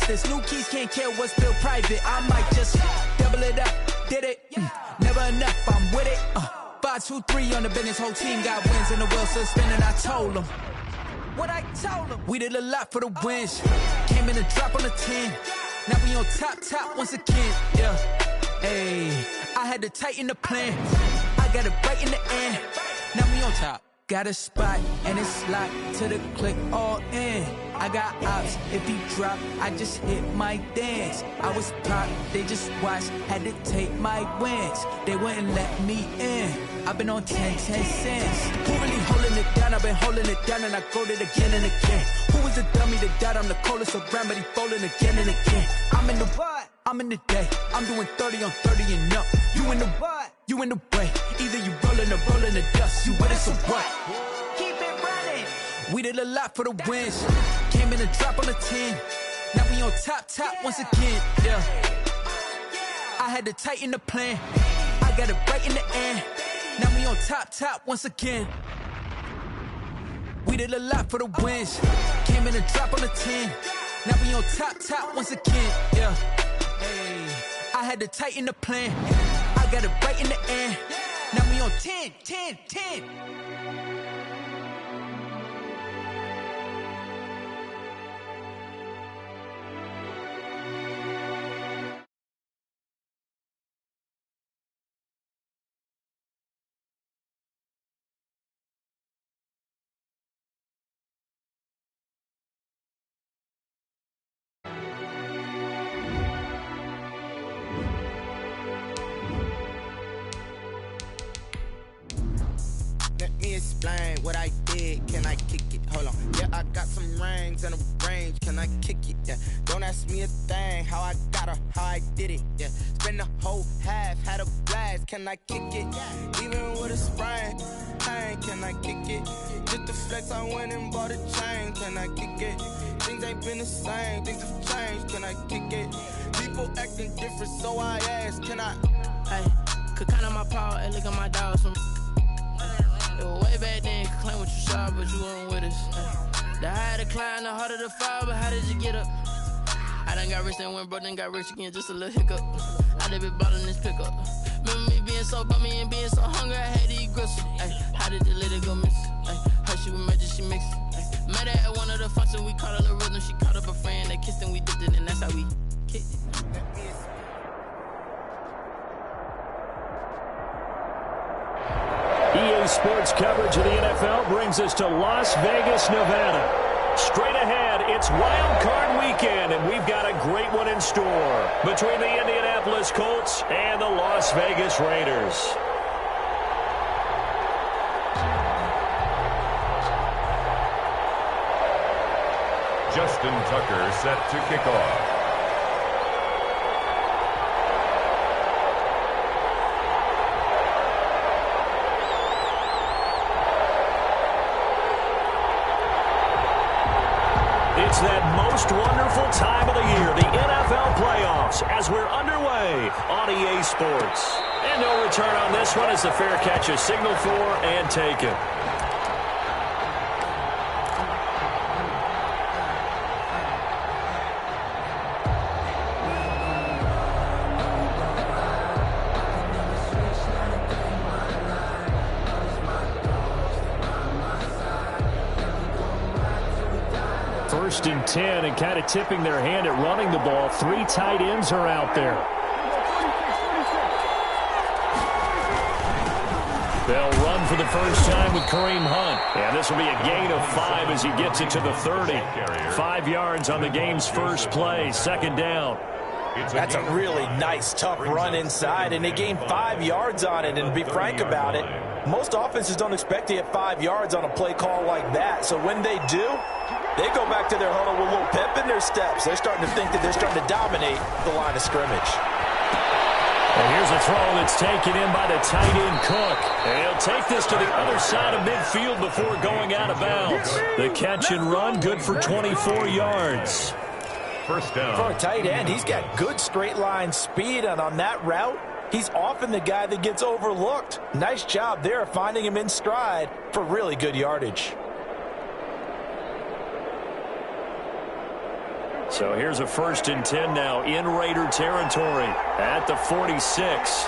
Watch this, new keys can't kill what's still private. I might just double it up, did it? Never enough, I'm with it. 5, 2, 3 on the business, whole team got wins and the wheel still spinning. I told them what I told them. We did a lot for the wins. Came in a drop on the 10. Now we on top once again. Yeah, hey, I had to tighten the plan. I got it right in the end. Now we on top. Got a spot and it's locked to the click all in. I got ops, if he drop, I just hit my dance. I was pop, they just watched, had to take my wins. They wouldn't let me in. I've been on 10 cents. Who really holding it down? I've been holding it down and I go it again and again. Who was the dummy that died? I'm the coldest around, but he folding again and again. I'm in the what? I'm in the day. I'm doing 30 on 30 and up. You in the what? You in the way. Either you rolling or rolling the dust. You with us or what? Keep it running. We did a lot for the wins. Came in a drop on the 10. Now we on top once again. Yeah. I had to tighten the plan. I got it right in the end. Now we on top once again. We did a lot for the wins. Came in a drop on the 10. Now we on top once again. Yeah. Hey, I had to tighten the plan. I got it right in the end. Now we on 10. Let me explain what I did. Can I kick it? Hold on. Yeah, I got some rings and a range. Can I kick it? Yeah. Don't ask me a thing. How I got her, how I did it. Yeah. Spend the whole half, had a blast. Can I kick it? Even with a sprain. Hey, can I kick it? Just to flex, I went and bought a chain. Can I kick it? Things ain't been the same. Things have changed. Can I kick it? People acting different, so I asked. Can I? Hey, could count on my power and look at my dogs from. It was way back then, could claim what you saw, but you weren't with us. The higher the climb, the harder the fall, but how did you get up? I done got rich, then went broke, then got rich again, just a little hiccup. I done been ballin' this pickup. Remember me being so bummy and being so hungry, I had to eat gristle. Ay, how did the lady go miss? Ay, her she was magic, she mixed. Ay, met her at one of the functions, we caught her the rhythm, she caught up a friend, they kissed and we dipped it, and that's how we kicked it. EA Sports coverage of the NFL brings us to Las Vegas, Nevada. Straight ahead, it's Wild Card Weekend, and we've got a great one in store between the Indianapolis Colts and the Las Vegas Raiders. Justin Tucker set to kick off. It's that most wonderful time of the year, the NFL playoffs, as we're underway on EA Sports. And no return on this one as the fair catch is signaled for and taken. First and 10, and kind of tipping their hand at running the ball. 3 tight ends are out there. They'll run for the first time with Kareem Hunt. And this will be a gain of 5 as he gets it to the 30. 5 yards on the game's first play, second down. That's a really nice, tough run inside, and they gained 5 yards on it. And to be frank about it, most offenses don't expect to get 5 yards on a play call like that. So when they do, they go back to their huddle with a little pep in their steps. They're starting to think that they're starting to dominate the line of scrimmage. And here's a throw that's taken in by the tight end Cook. And he'll take this to the other side of midfield before going out of bounds. The catch and run, good for 24 yards. First down. For a tight end, he's got good straight line speed, and on that route, he's often the guy that gets overlooked. Nice job there finding him in stride for really good yardage. So here's a 1st and 10 now in Raider territory at the 46.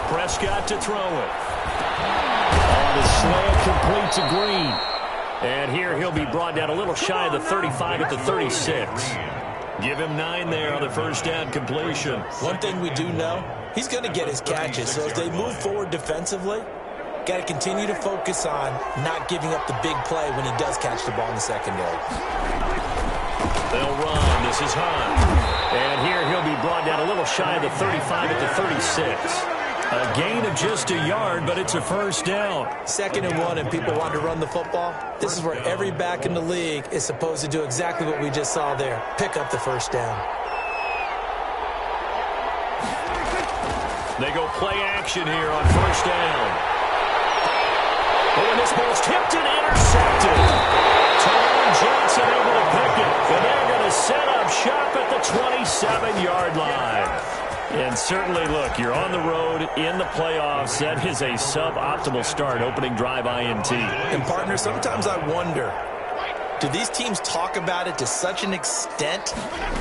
Prescott to throw it. The slant complete to Green. And here he'll be brought down a little shy of the 35 at the 36. Give him 9 there on the 1st down completion. One thing we do know, he's going to get his catches. So as they move forward defensively, got to continue to focus on not giving up the big play when he does catch the ball in the secondary. They'll run. This is Hunt. And here he'll be brought down a little shy of the 35 at the 36. A gain of just a yard, but it's a 1st down. 2nd and 1, and people want to run the football. This is where every back in the league is supposed to do exactly what we just saw there. Pick up the 1st down. They go play action here on 1st down. Oh, and this ball's tipped and intercepted. Tyrone Johnson able to pick it. And they're going to set up shop at the 27-yard line. And certainly, look, you're on the road in the playoffs. That is a suboptimal start, opening drive INT. And, partner, sometimes I wonder, do these teams talk about it to such an extent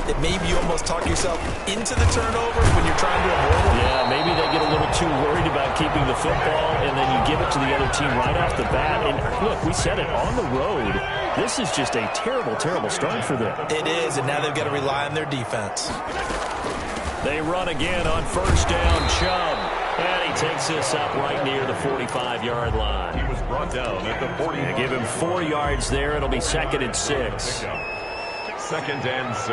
that maybe you almost talk yourself into the turnover when you're trying to avoid it? Yeah, maybe they get a little too worried about keeping the football, and then you give it to the other team right off the bat. And, look, we said it, on the road, this is just a terrible, terrible start for them. It is, and now they've got to rely on their defense. They run again on 1st down, Chubb. And he takes this up right near the 45-yard line. He was brought down at the 40. They give him 4 yards there. It'll be 2nd and 6. 2nd and 6.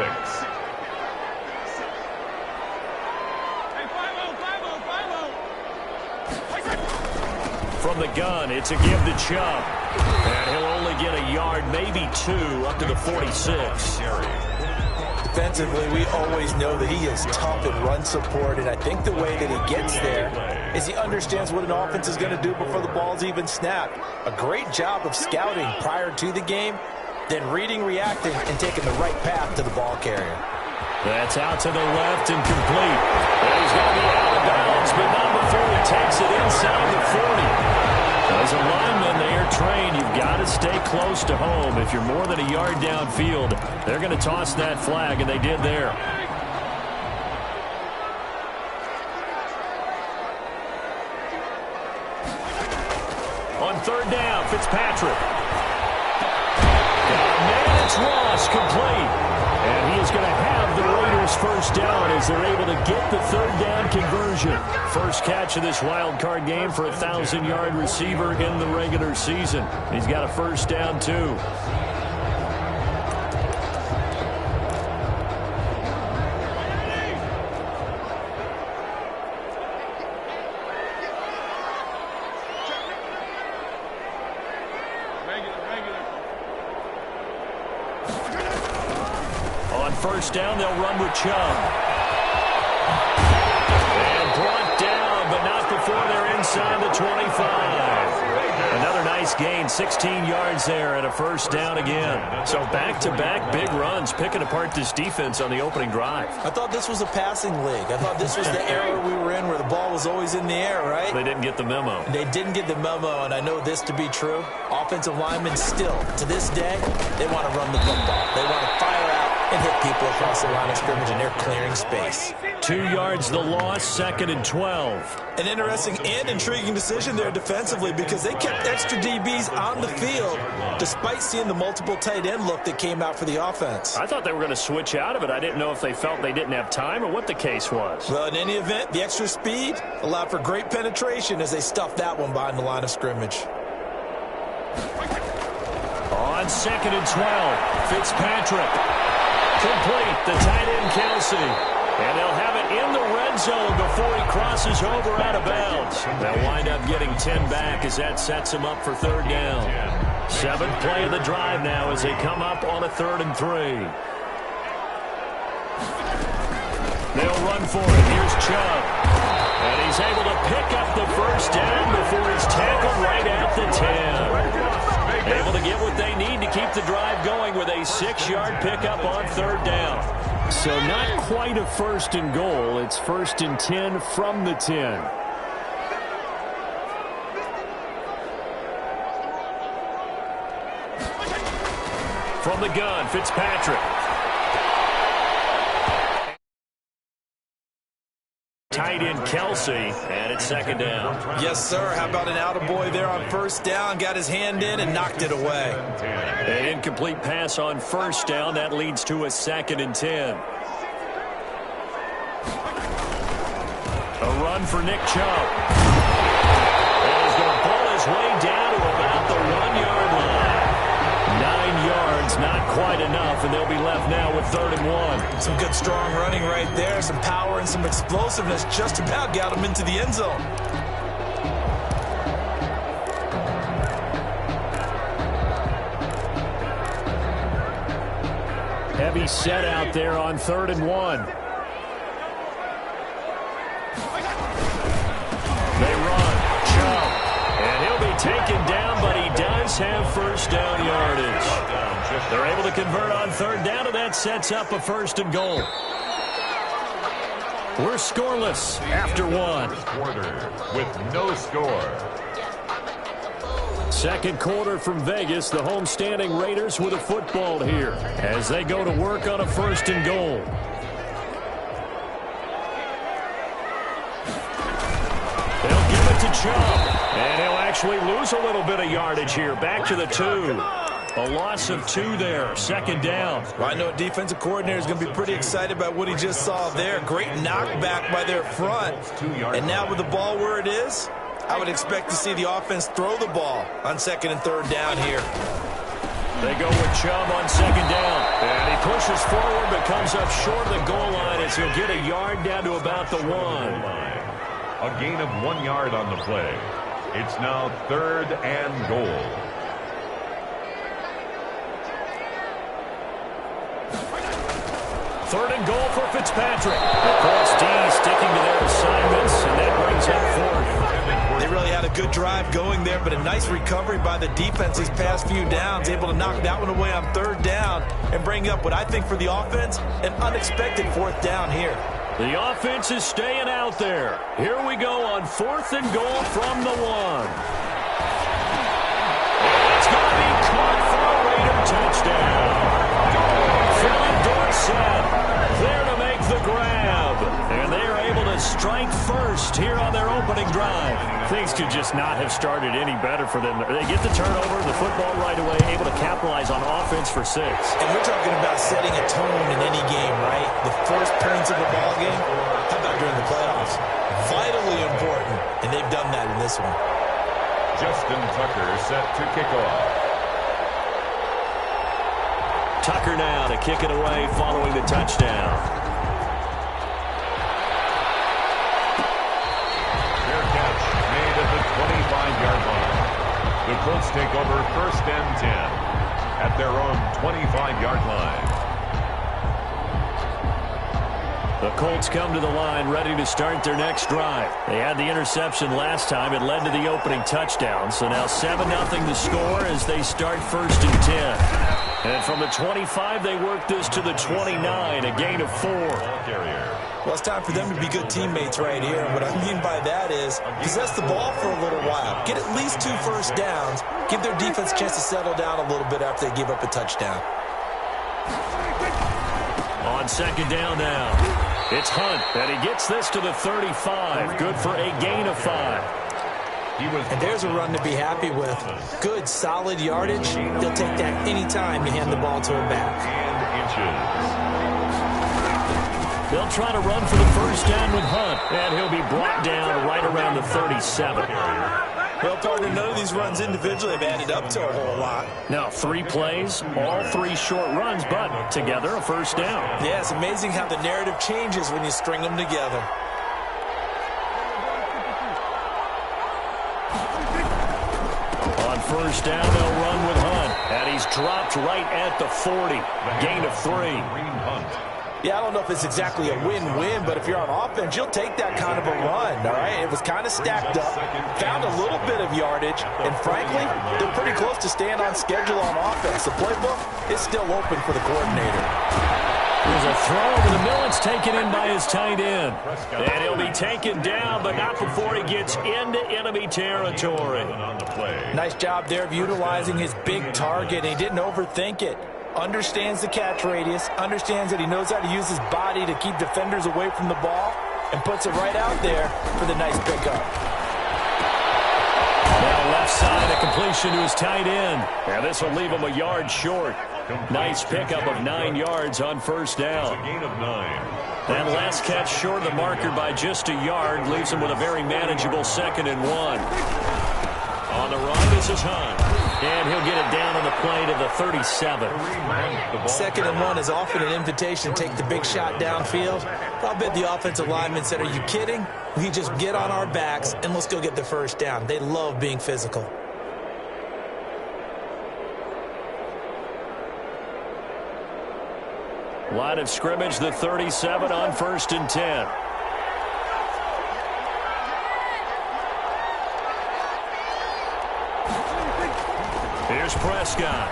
From the gun, it's a give to Chubb. And he'll only get a yard, maybe 2, up to the 46. Defensively, we always know that he is tough in run support, and I think the way that he gets there is he understands what an offense is going to do before the ball's even snapped. A great job of scouting prior to the game, then reading, reacting, and taking the right path to the ball carrier. That's out to the left and complete. And he's going to be out of bounds, but not before he takes it inside the 40. As a lineman, they are trained. You've got to stay close to home. If you're more than a yard downfield, they're going to toss that flag, and they did there. On 3rd down, Fitzpatrick. Man, it's Ross, complete. And he is going to have the Raiders' 1st down as they're able to get the 3rd down conversion. First catch of this wild card game for a 1,000-yard receiver in the regular season. He's got a 1st down, too. On 1st down, they'll run with Chubb. And brought down, but not before they're inside the 25. Another nice gain, 16 yards there, and a 1st down again. So back-to-back big runs, picking apart this defense on the opening drive. I thought this was a passing league. I thought this was the era we were in where the ball was always in the air, right? They didn't get the memo. They didn't get the memo, and I know this to be true. Offensive linemen still, to this day, they want to run the football. They want to fire out and hit people across the line of scrimmage, and they're clearing space. 2 yards the loss, 2nd and 12. An interesting and intriguing decision there defensively because they kept extra DBs on the field despite seeing the multiple tight end look that came out for the offense. I thought they were going to switch out of it. I didn't know if they felt they didn't have time or what the case was. Well, in any event, the extra speed allowed for great penetration as they stuffed that one behind the line of scrimmage. On 2nd and 12, Fitzpatrick. Complete, the tight end Kelsey. And they'll have it in the red zone before he crosses over out of bounds. They'll wind up getting 10 back as that sets them up for 3rd down. 7th play of the drive now as they come up on a 3rd and 3. They'll run for it. Here's Chubb. And he's able to pick up the 1st down before he's tackled right at the 10. Able to get what they need to keep the drive going with a 6-yard pickup on 3rd down. So not quite a 1st and goal. It's 1st and 10 from the 10. From the gun, Fitzpatrick. Tight end Kelsey, and it's second down. Yes, sir. How about an attaboy there on first down? Got his hand in and knocked it away. An incomplete pass on first down. That leads to a 2nd and 10. A run for Nick Chubb. And he's going to pull his way down to about the 1-yard line. 9 yards, not quite enough, and they'll be left now with 3rd and 1. Some good, strong running right there. Some power and some explosiveness. Just about got him into the end zone. Heavy set out there on 3rd and 1. They run. Chubb. And he'll be taken down, but he does have first down yardage. They're able to convert on 3rd down, and that sets up a 1st and goal. We're scoreless after 1. Quarter with no score. Second quarter from Vegas. The homestanding Raiders with a football here as they go to work on a 1st and goal. They'll give it to Chubb, and he'll actually lose a little bit of yardage here. Back to the 2. A loss of 2 there. 2nd down. Well, I know a defensive coordinator is going to be pretty excited about what he just saw there. Great knockback by their front. And now with the ball where it is, I would expect to see the offense throw the ball on 2nd and 3rd down here. They go with Chubb on 2nd down. And he pushes forward but comes up short of the goal line as he'll get a yard down to about the 1. A gain of 1 yard on the play. It's now 3rd and goal. Third and goal for Fitzpatrick. The Colts D sticking to their assignments, and that brings up 4th. They really had a good drive going there, but a nice recovery by the defense these past few downs, able to knock that one away on 3rd down and bring up what I think for the offense, an unexpected 4th down here. The offense is staying out there. Here we go on 4th and goal from the 1. And it's going to be caught for a Raider touchdown. Philip Dorsett there to make the grab. And they are able to strike first here on their opening drive. Things could just not have started any better for them. They get the turnover, the football right away, able to capitalize on offense for 6. And we're talking about setting a tone in any game, right? The first points of the ball game, how about during the playoffs? Vitally important, and they've done that in this one. Justin Tucker set to kick off. Tucker now to kick it away following the touchdown. Fair catch made at the 25-yard line. The Colts take over 1st and 10 at their own 25-yard line. The Colts come to the line ready to start their next drive. They had the interception last time. It led to the opening touchdown. So now 7-0 the score as they start 1st and 10. And from the 25, they work this to the 29, a gain of 4. Well, it's time for them to be good teammates right here. And what I mean by that is possess the ball for a little while. Get at least 2 first downs. Give their defense a chance to settle down a little bit after they give up a touchdown. On 2nd down now, it's Hunt, and he gets this to the 35. Good for a gain of 5. And there's a run to be happy with. Good, solid yardage. They'll take that anytime you hand the ball to a back. They'll try to run for the first down with Hunt, and he'll be brought down right around the 37. Well, partner, none of these runs individually have added up to a whole lot. Now, 3 plays, all 3 short runs, but together a first down. Yeah, it's amazing how the narrative changes when you string them together. On first down, they'll run with Hunt, and he's dropped right at the 40. Gain of 3. Yeah, I don't know if it's exactly a win-win, but if you're on offense, you'll take that kind of a run, all right? It was kind of stacked up, found a little bit of yardage, and frankly, they're pretty close to staying on schedule on offense. The playbook is still open for the coordinator. There's a throw over the middle. It's taken in by his tight end. And he'll be taken down, but not before he gets into enemy territory. Nice job there of utilizing his big target. He didn't overthink it. understands the catch radius, understands that he knows how to use his body to keep defenders away from the ball, and puts it right out there for the nice pickup. Now left side, a completion to his tight end. And this will leave him a yard short. Nice pickup of 9 yards on first down. A gain of 9. That last catch short of the marker by just a yard leaves him with a very manageable 2nd and 1. On the run, this is Hunt. And he'll get it down on the play to the 37. 2nd and 1 is often an invitation to take the big shot downfield. I'll bet the offensive lineman said, "Are you kidding? We just get on our backs and let's go get the first down." They love being physical. Line of scrimmage, the 37 on 1st and 10. Here's Prescott.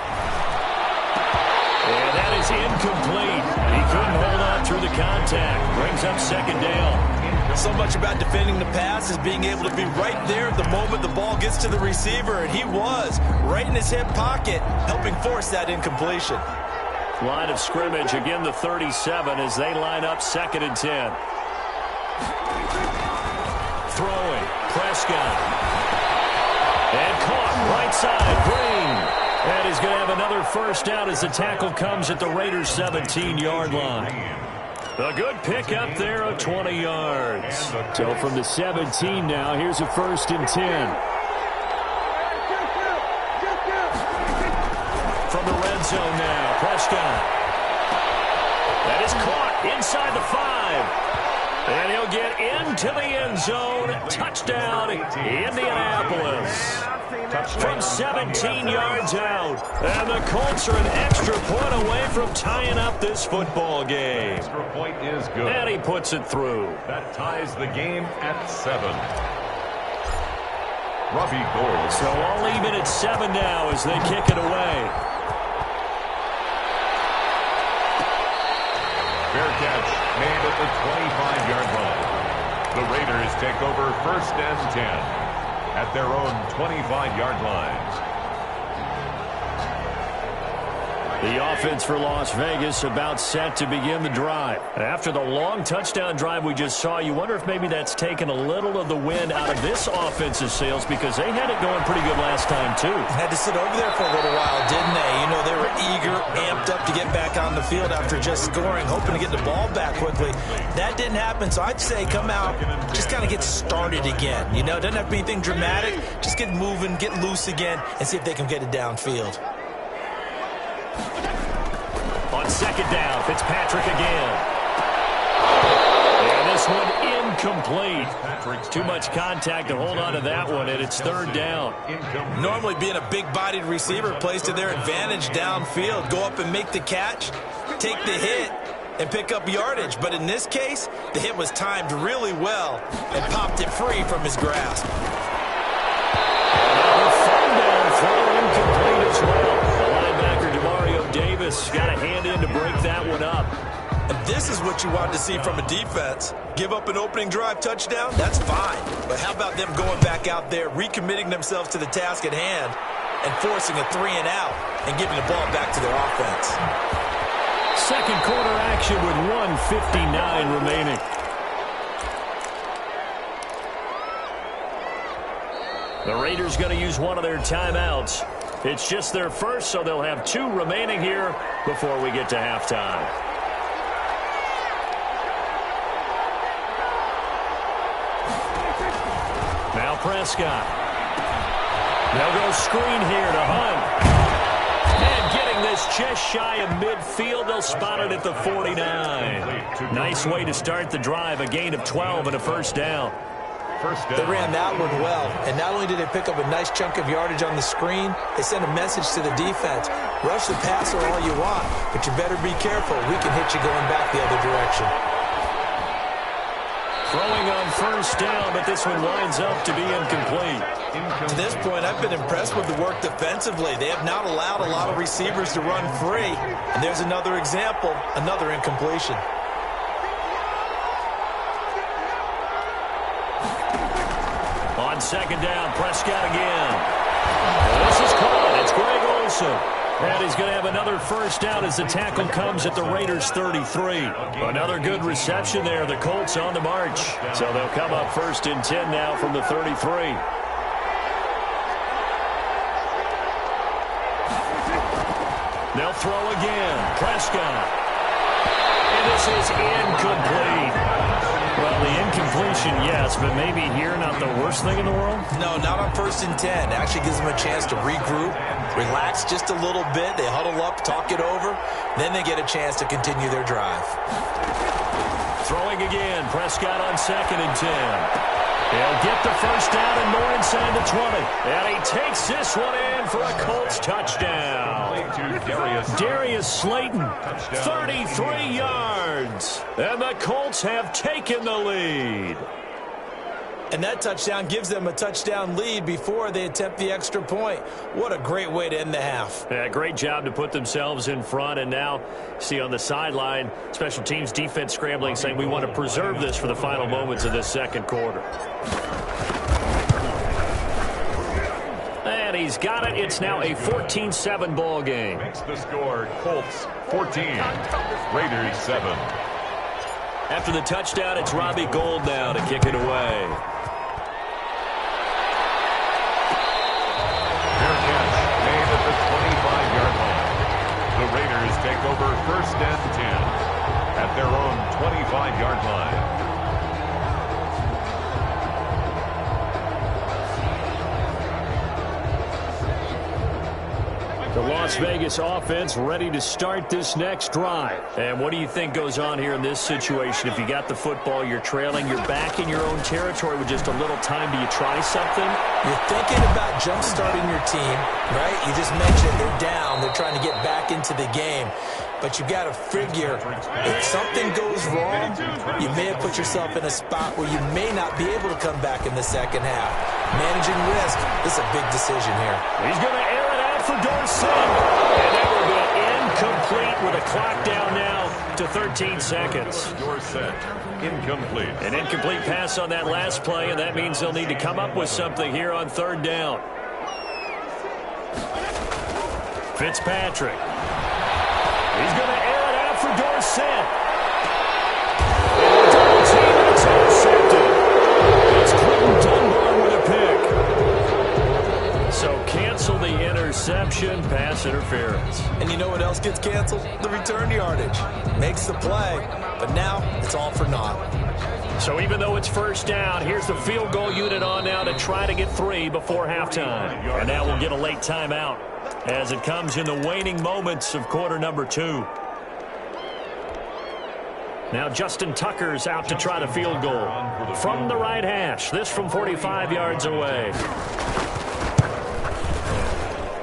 And that is incomplete. He couldn't hold on through the contact. Brings up 2nd down. So much about defending the pass is being able to be right there at the moment the ball gets to the receiver, and he was right in his hip pocket, helping force that incompletion. Line of scrimmage, again the 37 as they line up 2nd and 10. Throwing, Prescott. And caught, right side, Green. And he's going to have another first down as the tackle comes at the Raiders' 17-yard line. A good pickup there of 20 yards. So from the 17 now, here's a 1st and 10. From the red zone now, Prescott. That is caught inside the 5. And he'll get into the end zone. Touchdown, Indianapolis. From 17 yards out. And the Colts are an extra point away from tying up this football game. Extra point is good. And he puts it through. That ties the game at 7. Robbie Gould. So all even at 7 now as they kick it away. Fair catch made at the 25-yard line. The Raiders take over 1st and 10 at their own 25-yard line. The offense for Las Vegas about set to begin the drive. After the long touchdown drive we just saw, you wonder if maybe that's taken a little of the wind out of this offensive sails because they had it going pretty good last time too. Had to sit over there for a little while, didn't they? You know, they were eager, amped up to get back on the field after just scoring, hoping to get the ball back quickly. That didn't happen, so I'd say come out, just kind of get started again. You know, it doesn't have to be anything dramatic. Just get moving, get loose again, and see if they can get it downfield. On 2nd down, Fitzpatrick again. And this one incomplete. Too much contact to hold on to that one, and it's 3rd down. Normally being a big-bodied receiver plays to their advantage downfield. Go up and make the catch, take the hit, and pick up yardage. But in this case, the hit was timed really well and popped it free from his grasp. Another 3rd down throw incomplete as well. Davis got a hand in to break that one up. And this is what you want to see from a defense. Give up an opening drive touchdown, that's fine. But how about them going back out there, recommitting themselves to the task at hand, and forcing a 3-and-out and giving the ball back to their offense. 2nd quarter action with 1:59 remaining. The Raiders going to use one of their timeouts. It's just their first, so they'll have 2 remaining here before we get to halftime. Now Prescott. They'll go screen here to Hunt. And getting this just shy of midfield, they'll spot it at the 49. Nice way to start the drive, a gain of 12 and a 1st down. They ran that one well, and not only did they pick up a nice chunk of yardage on the screen, they sent a message to the defense. Rush the passer all you want, but you better be careful. We can hit you going back the other direction. Throwing on 1st down, but this one winds up to be incomplete. To this point, I've been impressed with the work defensively. They have not allowed a lot of receivers to run free, and there's another example, another incompletion. On 2nd down, Prescott again. This is caught. It's Greg Olsen. And he's going to have another first down as the tackle comes at the Raiders' 33. Another good reception there. The Colts on the march. So they'll come up 1st and 10 now from the 33. They'll throw again. Prescott. And this is incomplete. Well, the incompletion, yes, but maybe here not the worst thing in the world? No, not on 1st and 10. It actually gives them a chance to regroup, relax just a little bit. They huddle up, talk it over. Then they get a chance to continue their drive. Throwing again. Prescott on 2nd and 10. He'll get the first down and more inside the 20. And he takes this one in for a Colts touchdown. Darius Slayton, 33 yards. And the Colts have taken the lead. And that touchdown gives them a touchdown lead before they attempt the extra point. What a great way to end the half. Yeah, great job to put themselves in front. And now, see on the sideline, special teams defense scrambling, saying we want to preserve this for the final moments of this second quarter. And he's got it. It's now a 14-7 ball game. Makes the score Colts 14, Raiders 7. After the touchdown, it's Robbie Gould now to kick it away. Fair catch made at the 25-yard line. The Raiders take over 1st and 10 at their own 25-yard line. The Las Vegas offense ready to start this next drive. And what do you think goes on here in this situation? If you got the football, you're trailing, you're back in your own territory with just a little time. Do you try something? You're thinking about jump-starting your team, right? You just mentioned they're down. They're trying to get back into the game. But you got to figure, if something goes wrong, you may have put yourself in a spot where you may not be able to come back in the second half. Managing risk, this is a big decision here. He's going to air it out for Dorsett. And that will be incomplete with a clock down now to 13 seconds. Dorsett, incomplete. An incomplete pass on that last play, and that means they'll need to come up with something here on 3rd down. Fitzpatrick. He's going to air it out for Dorsett. And it's intercepted. It's Clinton Dunbar with a pick. So cancel the interception, pass interference. And you know what else gets canceled? The return yardage. Makes the play, but now it's all for naught. So even though it's 1st down, here's the field goal unit on now to try to get 3 before halftime. And now we'll get a late timeout as it comes in the waning moments of quarter number 2. Now Justin Tucker's out to try the field goal from the right hash. This from 45 yards away.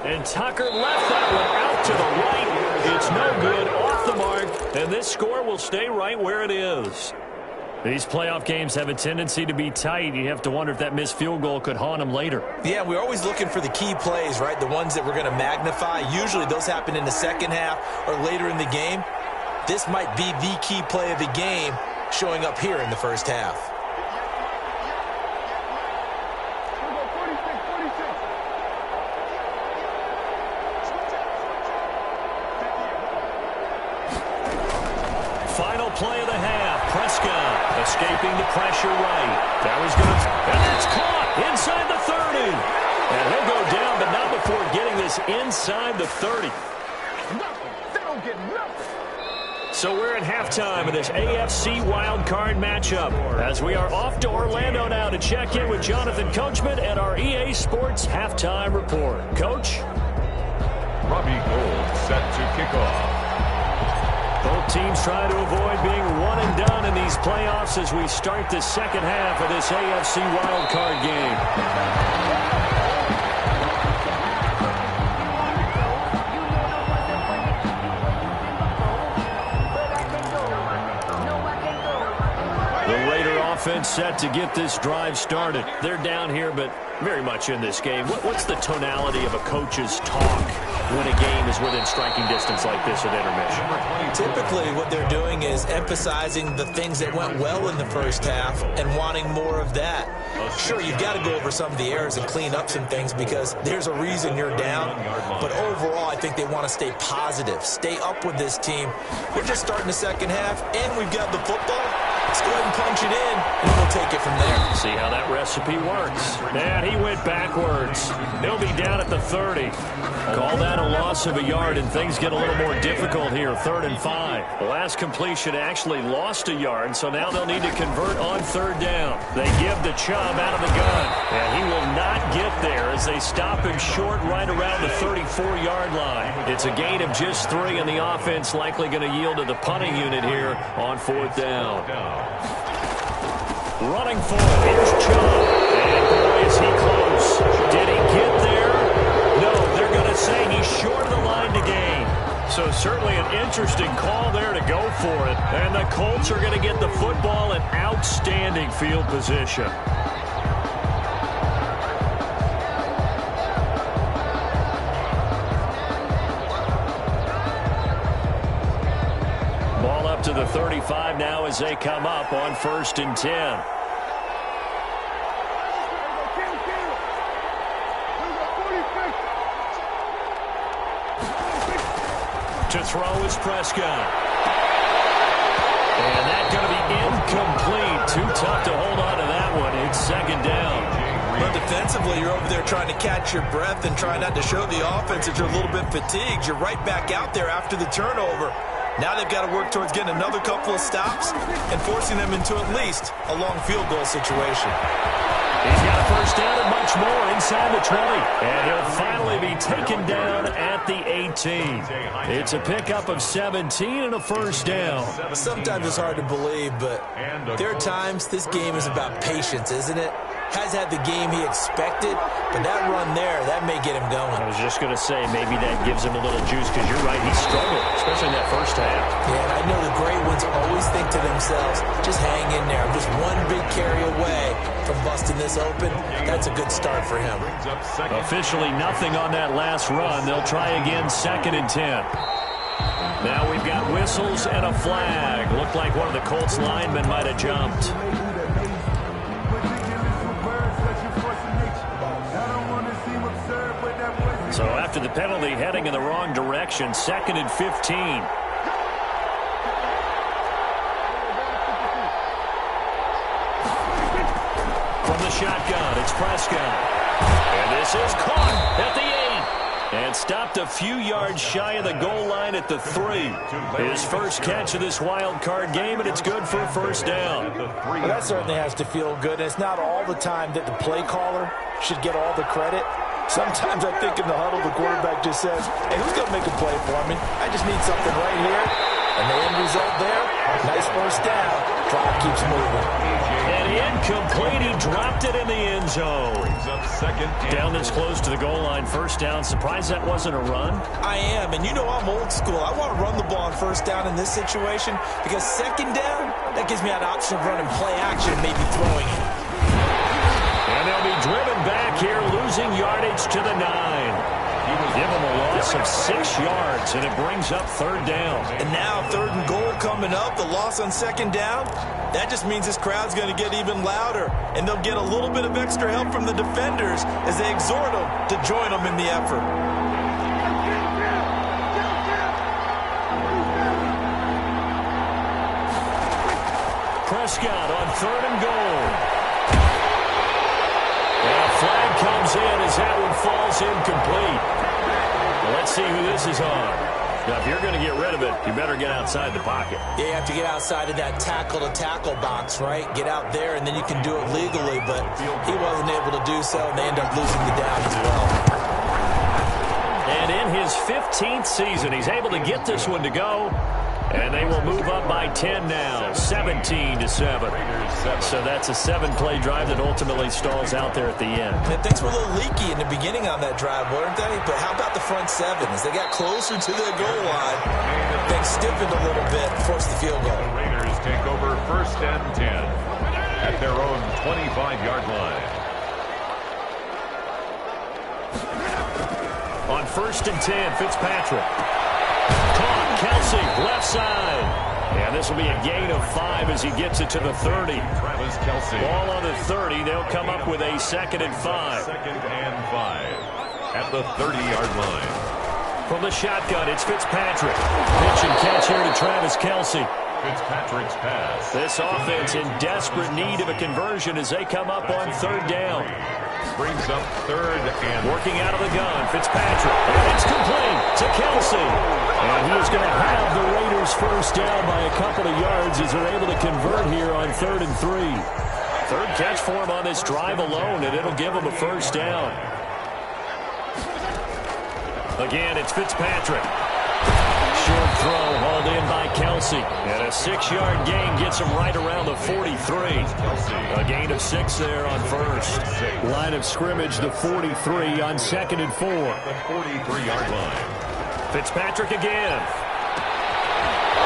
And Tucker left that one out to the right. It's no good, off the mark, and this score will stay right where it is. These playoff games have a tendency to be tight. You have to wonder if that missed field goal could haunt them later. Yeah, we're always looking for the key plays, right? The ones that we're going to magnify. Usually those happen in the second half or later in the game. This might be the key play of the game showing up here in the first half. Final play of the half. Prescott escaping the pressure right. That was good. And that's caught inside the 30. And he'll go down, but not before getting this inside the 30. So we're at halftime of this AFC wildcard matchup as we are off to Orlando now to check in with Jonathan Coachman and our EA Sports halftime report. Coach? Robbie Gould set to kick off. Both teams try to avoid being one and done in these playoffs as we start the second half of this AFC wildcard game. Offense set to get this drive started. They're down here, but very much in this game. What's the tonality of a coach's talk when a game is within striking distance like this at intermission? Typically, what they're doing is emphasizing the things that went well in the first half and wanting more of that. Sure, you've got to go over some of the errors and clean up some things because there's a reason you're down. But overall, I think they want to stay positive, stay up with this team. We're just starting the second half, and we've got the football. Let's go ahead and punch it in, and we'll take it from there. See how that recipe works. And he went backwards. He'll be down at the 30. Call that a loss of a yard, and things get a little more difficult here. 3rd and 5. The last completion actually lost a yard, so now they'll need to convert on 3rd down. They give the Chubb out of the gun, and he will not get there as they stop him short right around the 34-yard line. It's a gain of just 3, and the offense likely going to yield to the punting unit here on 4th down. Running for it. Here's Chubb. And boy, is he close. Did he get there? No, they're going to say he's short of the line to gain. So certainly an interesting call there to go for it. And the Colts are going to get the football in outstanding field position. Ball up to the 35 now as they come up on 1st and 10. To throw is Prescott. And that's going to be incomplete. Too tough to hold on to that one. It's 2nd down. But defensively, you're over there trying to catch your breath and trying not to show the offense that you're a little bit fatigued. You're right back out there after the turnover. Now they've got to work towards getting another couple of stops and forcing them into at least a long field goal situation. He's got a 1st down and much more inside the 20. And he'll finally be taken down at the 18. It's a pickup of 17 and a 1st down. Sometimes it's hard to believe, but there are times this game is about patience, isn't it? Has had the game he expected, but that run there, that may get him going. I was just going to say, maybe that gives him a little juice, because you're right, he struggled, especially in that 1st half. Yeah, and I know the great ones always think to themselves, just hang in there. Just one big carry away from busting this open. That's a good start for him. Officially nothing on that last run. They'll try again 2nd and 10. Now we've got whistles and a flag. Looked like one of the Colts linemen might have jumped. So after the penalty, heading in the wrong direction, 2nd and 15. From the shotgun, it's Prescott. And this is caught at the 8. And stopped a few yards shy of the goal line at the 3. His first catch of this wild card game, and it's good for a 1st down. Well, that certainly has to feel good. And it's not all the time that the play caller should get all the credit. Sometimes I think in the huddle, the quarterback just says, hey, who's going to make a play for me? I just need something right here. And the end result there, nice 1st down. Drive keeps moving. And incomplete. He dropped it in the end zone. Down this close to the goal line, 1st down. Surprised that wasn't a run? I am. And you know I'm old school. I want to run the ball on 1st down in this situation because 2nd down, that gives me an option of running play action, maybe throwing it. And they'll be driven back here, losing yardage to the 9. Give them a loss of 6 yards, and it brings up 3rd down. And now 3rd and goal coming up, the loss on 2nd down. That just means this crowd's going to get even louder, and they'll get a little bit of extra help from the defenders as they exhort them to join them in the effort. Prescott on 3rd and goal. And a flag comes in as that one falls incomplete. Well, let's see who this is on. Now, if you're going to get rid of it, you better get outside the pocket. Yeah, you have to get outside of that tackle-to-tackle box, right? Get out there, and then you can do it legally, but he wasn't able to do so, and they end up losing the down as well. And in his 15th season, he's able to get this one to go. And they will move up by 10 now, 17-7. So that's a 7-play drive that ultimately stalls out there at the end. And things were a little leaky in the beginning on that drive, weren't they? But how about the front 7? As they got closer to their goal line, things stiffened a little bit and forced the field goal. The Raiders take over 1st and 10 at their own 25-yard line. On 1st and 10, Fitzpatrick. Caught, Kelsey, left side. And this will be a gain of 5 as he gets it to the 30. Travis Kelce. Ball on the 30. They'll come up with a 2nd and 5. 2nd and 5 at the 30-yard line. From the shotgun, it's Fitzpatrick. Pitch and catch here to Travis Kelce. Fitzpatrick's pass. This offense in desperate need of a conversion as they come up on 3rd down. Brings up 3rd and working out of the gun, Fitzpatrick. And it's complete to Kelce. And he is going to have the Raiders first down by a couple of yards as they're able to convert here on 3rd and 3. 3rd catch for him on this drive alone, and it'll give him a first down. Again, it's Fitzpatrick. Short throw hauled in by Kelce. And a 6-yard gain gets him right around the 43. A gain of 6 there on 1st. Line of scrimmage, the 43 on 2nd and 4. The 43-yard line. Fitzpatrick again.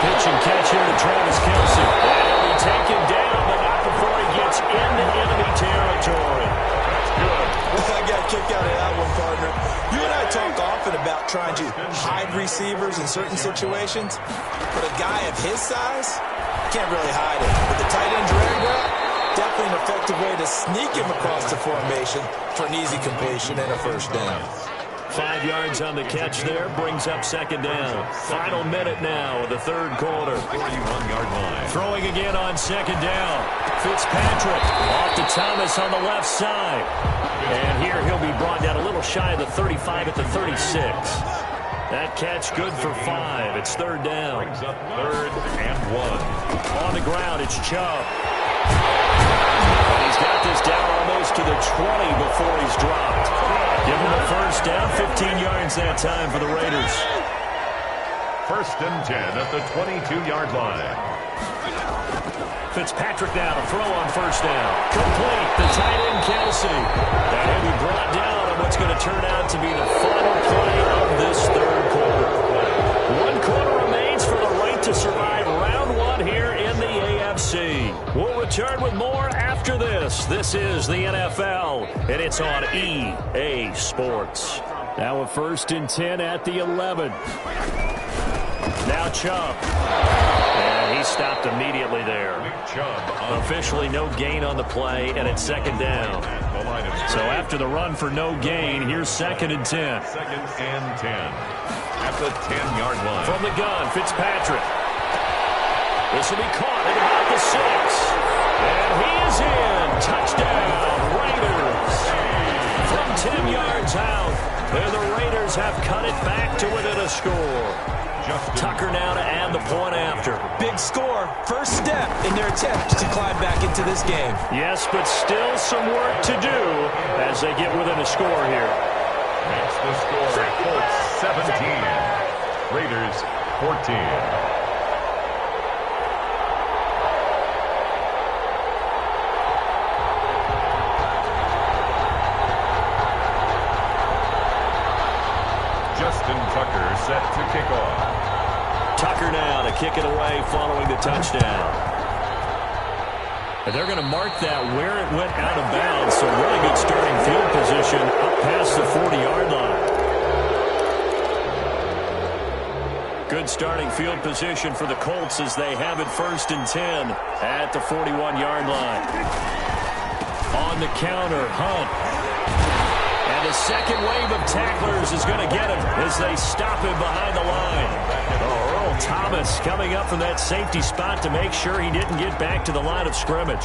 Pitch and catch here to Travis Kelce. And he'll be taken down, but not before he gets into enemy territory. That's good. I got a kick out of that one, partner. You and I talk often about trying to hide receivers in certain situations, but a guy of his size can't really hide it. With the tight end drag route, definitely an effective way to sneak him across the formation for an easy completion and a first down. 5 yards on the catch there, brings up 2nd down. Final minute now of the 3rd quarter. 41-yard line. Throwing again on 2nd down. Fitzpatrick off to Thomas on the left side. And here he'll be brought down a little shy of the 35 at the 36. That catch good for 5. It's 3rd down. Brings up 3rd and 1. On the ground, it's Chubb. And he's got this down almost to the 20 before he's dropped. Give him a first down, 15 yards that time for the Raiders. 1st and 10 at the 22-yard line. Fitzpatrick now to throw on first down. Complete. The tight end, Kelce. And he'll be brought down on what's going to turn out to be the final play of this 3rd quarter. 1 quarter remains for the right to survive round 1 here in the AFC. We'll return with more after this. This is the NFL, and it's on EA Sports. Now a 1st and 10 at the 11. Now Chubb. And he stopped immediately there. Officially no gain on the play, and it's 2nd down. So after the run for no gain, here's 2nd and 10. 2nd and 10 at the 10-yard line. From the gun, Fitzpatrick. This will be caught at about the 6. And he is in. Touchdown, Raiders. From 10 yards out, and the Raiders have cut it back to within a score. Tucker now to add the point after. Big score. First step in their attempt to climb back into this game. Yes, but still some work to do as they get within a score here. Makes the score Colts 17. Raiders 14. Tucker set to kick off. Tucker now to kick it away following the touchdown. And they're going to mark that where it went out of bounds. So really good starting field position up past the 40-yard line. Good starting field position for the Colts as they have it 1st and 10 at the 41-yard line. On the counter, Hunt. The second wave of tacklers is going to get him as they stop him behind the line. Earl Thomas coming up from that safety spot to make sure he didn't get back to the line of scrimmage.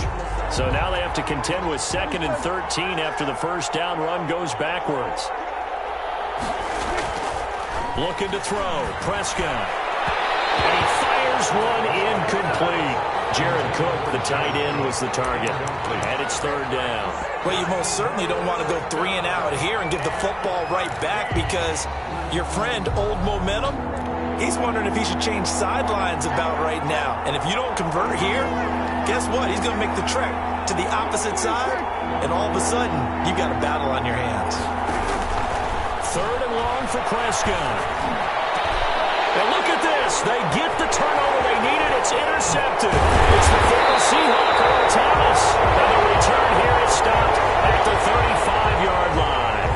So now they have to contend with 2nd and 13 after the first down run goes backwards. Looking to throw. Prescott. And he fires one incomplete. Jared Cook, the tight end, was the target. And it's 3rd down. Well, you most certainly don't want to go 3 and out here and give the football right back because your friend, Old Momentum, he's wondering if he should change sidelines about right now. And if you don't convert here, guess what? He's going to make the trek to the opposite side, and all of a sudden, you've got a battle on your hands. 3rd and long for Prescott. And look at this. They get the turnover they needed. It's intercepted. It's the former Seahawk, Earl Thomas. And the return here is stopped at the 35-yard line.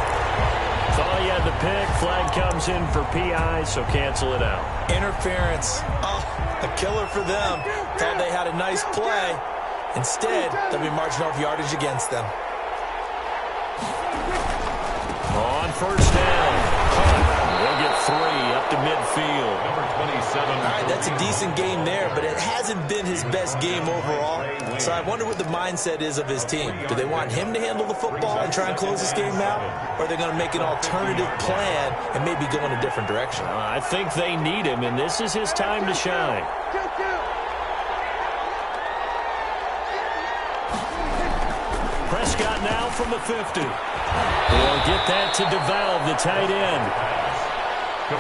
Thought he had the pick. Flag comes in for PI, so cancel it out. Interference. Oh, a killer for them. Thought they had a nice play. Instead, they'll be marching off yardage against them. On first down, they'll get 3 up to midfield. Number 27. All right, that's a decent game there, but it hasn't been his best game overall. So I wonder what the mindset is of his team. Do they want him to handle the football and try and close this game out? Or are they going to make an alternative plan and maybe go in a different direction? I think they need him, and this is his time to shine. Prescott now from the 50. They'll get that to DeValve, the tight end.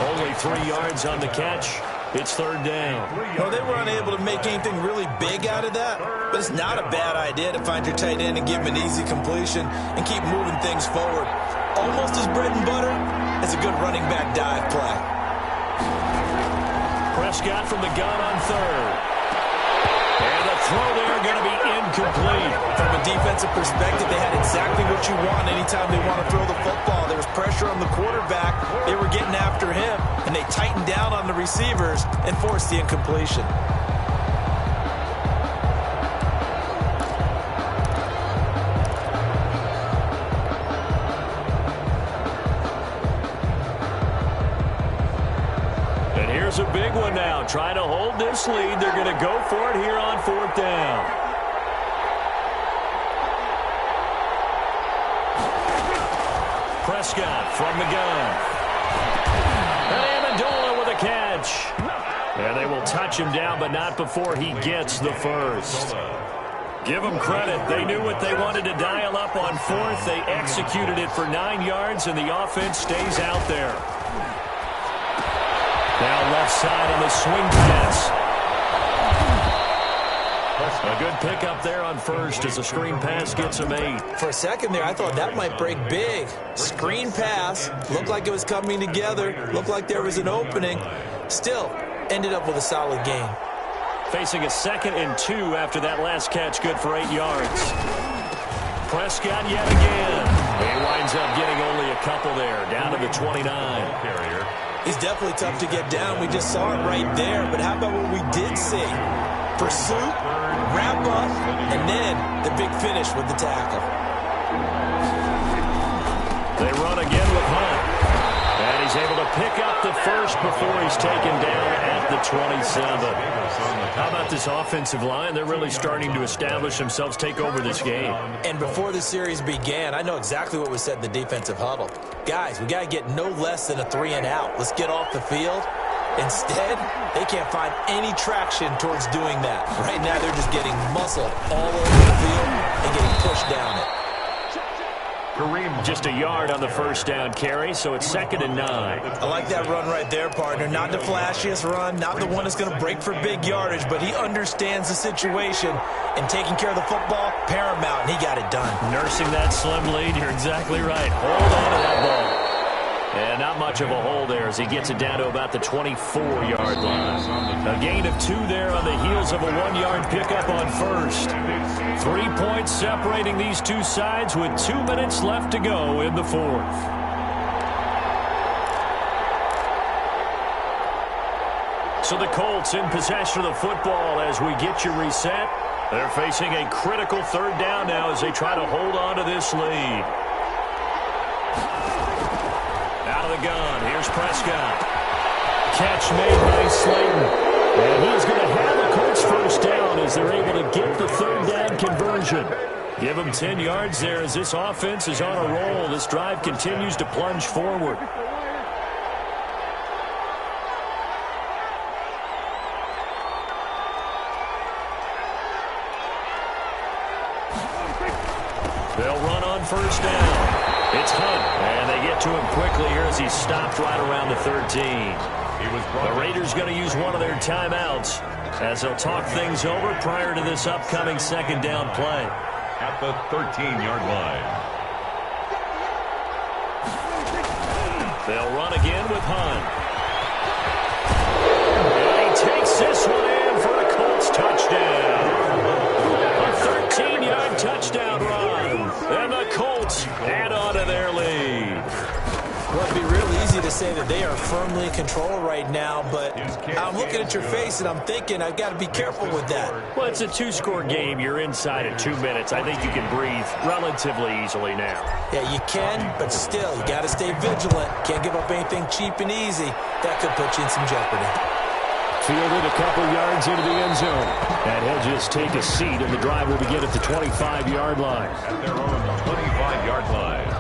Only 3 yards on the catch. It's third down. Well, they were unable to make anything really big out of that, but it's not a bad idea to find your tight end and give him an easy completion and keep moving things forward. Almost as bread and butter as a good running back dive play. Prescott from the gun on third. And the throw there going to be incomplete. From a defensive perspective, they had exactly what you want anytime they want to throw the football. There was pressure on the quarterback. They were getting after him, and they tightened down on the receivers and forced the incompletion. And here's a big one now. Trying to hold this lead. They're going to go for it here on fourth down. Prescott from the gun. And Amendola with a catch. And they will touch him down, but not before he gets the first. Give them credit. They knew what they wanted to dial up on fourth. They executed it for 9 yards, and the offense stays out there. Now left side on the swing pass. A good pickup there on first as the screen pass gets him 8. For a second there, I thought that might break big. Screen pass. Looked like it was coming together. Looked like there was an opening. Still, ended up with a solid game. Facing a 2nd and 2 after that last catch, good for 8 yards. Prescott yet again. He winds up getting only a couple there, down to the 29. Carrier. He's definitely tough to get down. We just saw it right there. But how about what we did see? Pursuit, wrap up, and then the big finish with the tackle. They run again with Hunt. And he's able to pick up the first before he's taken down at the 27. How about this offensive line? They're really starting to establish themselves, take over this game. And before the series began, I know exactly what was said in the defensive huddle. Guys, we got to get no less than a 3 and out. Let's get off the field. Instead, they can't find any traction towards doing that. Right now, they're just getting muscled all over the field and getting pushed down it. Kareem. Just a yard on the first down carry, so it's 2nd and 9. I like that run right there, partner. Not the flashiest run, not the one that's going to break for big yardage, but he understands the situation, and taking care of the football, paramount, and he got it done. Nursing that slim lead, you're exactly right. Hold on to that ball. And not much of a hole there as he gets it down to about the 24-yard line. A gain of 2 there on the heels of a 1-yard pickup on first. 3 points separating these two sides with 2 minutes left to go in the fourth. So the Colts in possession of the football as we get you reset. They're facing a critical third down now as they try to hold on to this lead. The gun. Here's Prescott. Catch made by Slayton. And he's going to have the Colts first down as they're able to get the third down conversion. Give them 10 yards there as this offense is on a roll. This drive continues to plunge forward. They'll run on first down. It's Hunt, and they get to him quickly here as he's stopped right around the 13. The Raiders going to use one of their timeouts as they'll talk things over prior to this upcoming 2nd down play. At the 13-yard line. They'll run again with Hunt. And he takes this one in for a Colts touchdown. A 13-yard touchdown run. And the Colts add on to their lead. Well, it'd be really to say that they are firmly in control right now, but I'm looking at your face and I'm thinking I've got to be careful with that. Well, it's a two-score game. You're inside of 2 minutes. I think you can breathe relatively easily now. Yeah, you can, but still, you got to stay vigilant. Can't give up anything cheap and easy. That could put you in some jeopardy. Fielded a couple yards into the end zone. And he'll just take a seat, and the drive will begin at the 25-yard line. At their own 25-yard line.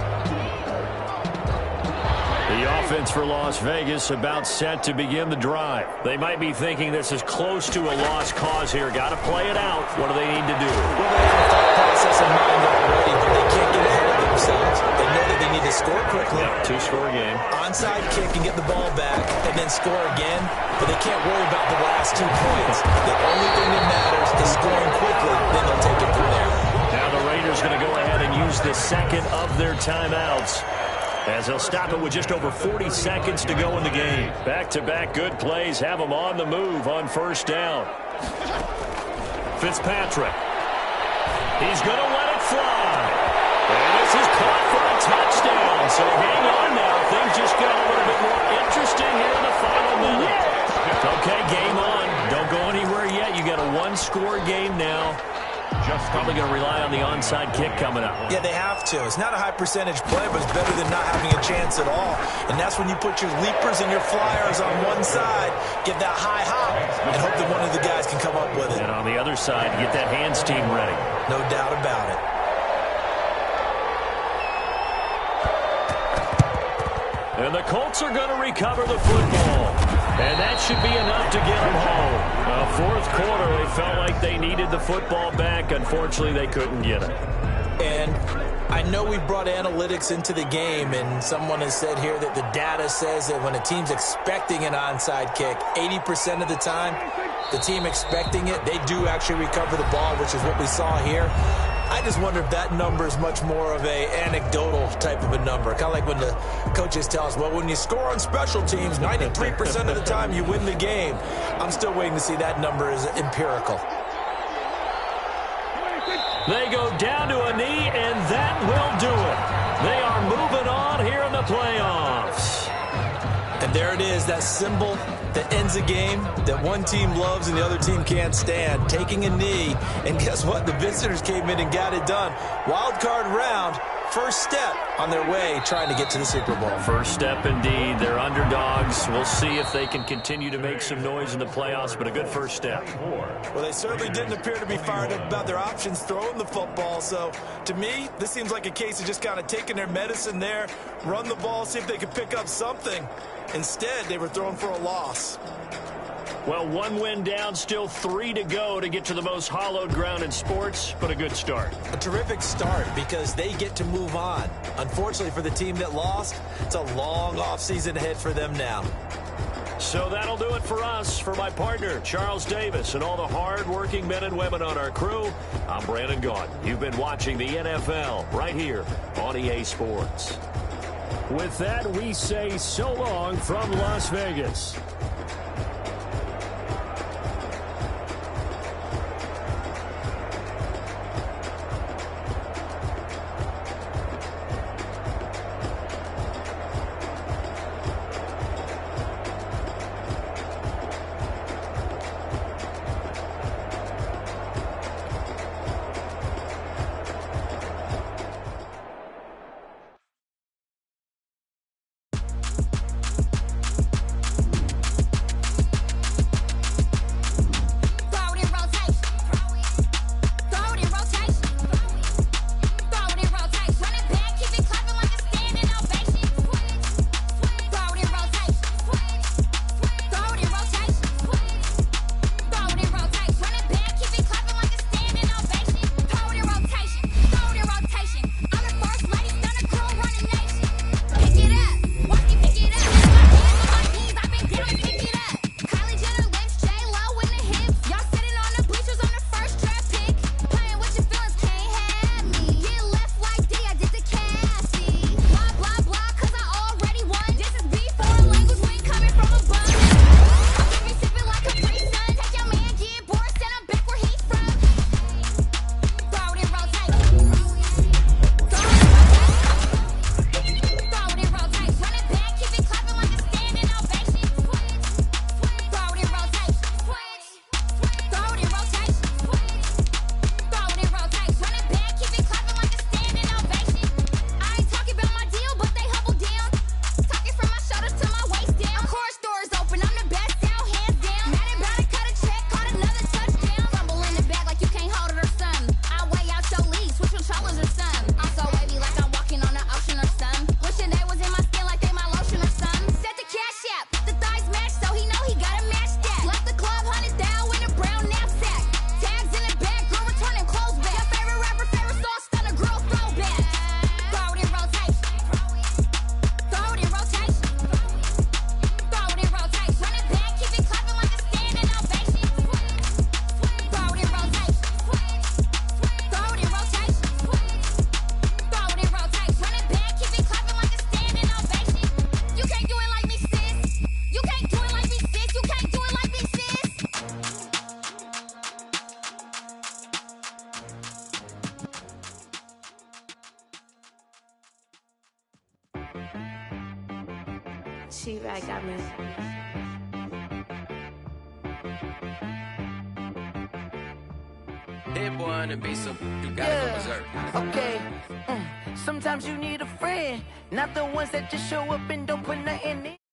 The offense for Las Vegas about set to begin the drive. They might be thinking this is close to a lost cause here. Got to play it out. What do they need to do? Well, they have a thought process in mind already, but they can't get ahead of themselves. They know that they need to score quickly. Yep, two-score game. Onside kick and get the ball back and then score again, but they can't worry about the last 2 points. The only thing that matters is scoring quickly, then they'll take it from there. Now the Raiders going to go ahead and use the second of their timeouts, as they'll stop it with just over 40 seconds to go in the game. Back-to-back good plays have them on the move on first down. Fitzpatrick. He's going to let it fly. And this is caught for a touchdown. So hang on now. Things just got a little bit more interesting here in the final minute. Okay, game on. Don't go anywhere yet. You got a one-score game now. Just probably going to rely on the onside kick coming up. Yeah, they have to. It's not a high-percentage play, but it's better than not having a chance at all. And that's when you put your leapers and your flyers on one side, get that high hop, and hope that one of the guys can come up with it. And on the other side, get that hands team ready. No doubt about it. And the Colts are going to recover the football. And that should be enough to get them home. Fourth quarter, they felt like they needed the football back. Unfortunately, they couldn't get it. And I know we brought analytics into the game, and someone has said here that the data says that when a team's expecting an onside kick, 80% of the time, the team expecting it, they do actually recover the ball, which is what we saw here. I just wonder if that number is much more of a anecdotal type of a number. Kind of like when the coaches tell us, well, when you score on special teams, 93% of the time you win the game. I'm still waiting to see that number is empirical. They go down to a knee, and that will do it. They are moving on here in the playoffs. And there it is, that symbol that ends a game that one team loves and the other team can't stand, taking a knee. And guess what? The visitors came in and got it done. Wild card round, first step on their way trying to get to the Super Bowl. First step indeed. They're underdogs. We'll see if they can continue to make some noise in the playoffs, but a good first step. Well, they certainly didn't appear to be fired up about their options throwing the football. So, to me, this seems like a case of just kind of taking their medicine there, run the ball, see if they can pick up something. Instead, they were throwing for a loss. Well, one win down, still 3 to go to get to the most hallowed ground in sports, but a good start. A terrific start because they get to move on. Unfortunately for the team that lost, it's a long offseason ahead for them now. So that'll do it for us. For my partner, Charles Davis, and all the hard-working men and women on our crew, I'm Brandon Gaudin. You've been watching the NFL right here on EA Sports. With that, we say so long from Las Vegas. like, I mean... That boy on the beat, so you gotta go berserk. Okay. Sometimes you need a friend, not the ones that just show up and don't put nothing in.